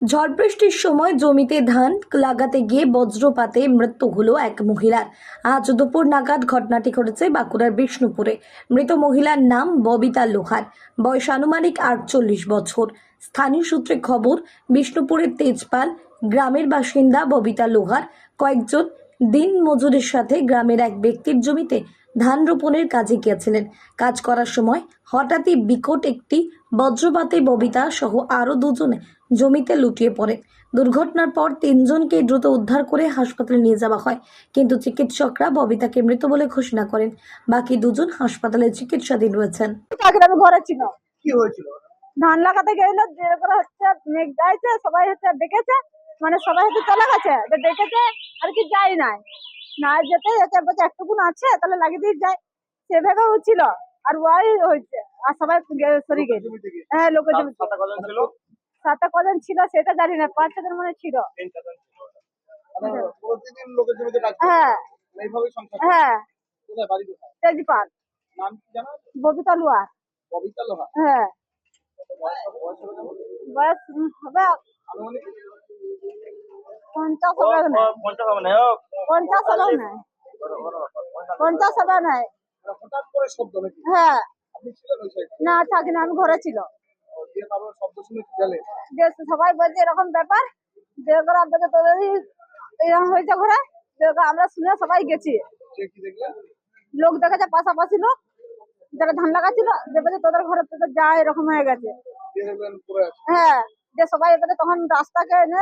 ঝড় বৃষ্টির সময় জমিতে ধান লাগাতে গিয়ে বজ্রপাতে মৃত্যু হলো এক মহিলার। আজ দুপুর নাগাদ ঘটনাটি ঘটেছে বাঁকুড়ার বিষ্ণুপুরে। মৃত মহিলার নাম ববিতা লোহার, বয়স আনুমানিক 48 বছর। স্থানীয় সূত্রে খবর, বিষ্ণুপুরের তেজপাল গ্রামের বাসিন্দা ববিতা লোহার কয়েকজন দিন মজুরের সাথে গ্রামের এক ব্যক্তির জমিতে ধান রোপণের কাজে গিয়েছিলেন। কাজ করার সময় হঠাৎই বিকট একটি বজ্রপাতে ববিতা সহ আরও দুজনে জমিতে লুটিয়ে পড়ে। দুর্ঘটনার পর 3 জনকে দ্রুত উদ্ধার করে হাসপাতালে নিয়ে যাওয়া হয়, কিন্তু চিকিৎসকরা ববিতাকে মৃত বলে ঘোষণা করেন। বাকি 2 জন হাসপাতালে চিকিৎসাধীন রয়েছেন। আমি ঘরে ছিল, কি হয়েছিল? ধান লাগাতে গেল, করে হচ্ছে মেঘ যাইছে, সবাই হচ্ছে ডেকেছে, মানে সবাই হচ্ছে চলে গেছে, ডেকেছে আর কি যাই নাই, না যেতে যেতে বলছে একটুকুন আছে তাহলে লাগিয়ে দিয়ে যায়, সেভাবে ছিল। আর ওয়াই হয়েছে, আর সবাই সরি গেছে। হ্যাঁ, লোকের জমি সাথে কজন ছিল? সাতটা কজন ছিল সেটা জানি না, 5-6 জন মনে ছিল। 3-4 জন ছিল। মানে প্রতিদিন লোকের জমিতে কাজ করে? হ্যাঁ এইভাবেই সংসার করে? হ্যাঁ, কোথায় বাড়ি কোথায়? তেজপাল নাম কি জানো? ববিতা লোহার। ববিতা লোহা। হ্যাঁ, বয়স হবে কেমন? বয়স হবে আনুমানিক 50 হবে না, 50 হবে না। 50 হবে না, 50 হবে না। হঠাৎ করে শব্দ নাকি? হ্যাঁ, আপনি ছিলেন ওই সাইডে? না থাকি না, আমি ঘরে ছিল। দিয়ে তারপর শব্দ শুনে গেলেন? যে সবাই বলছে এরকম ব্যাপার, যে করে আপনাদের তোদেরই এরকম হয়েছে ঘরে, যে করে আমরা শুনে সবাই গেছি। যে কি দেখলেন? লোক দেখেছে, পাশাপাশি লোক যারা ধান লাগাচ্ছিল, যে বলছে তোদের ঘরে তোদের যা এরকম হয়ে গেছে। দিয়ে দেখলেন পড়ে আছে। হ্যাঁ, যে সবাই এবারে তখন রাস্তাকে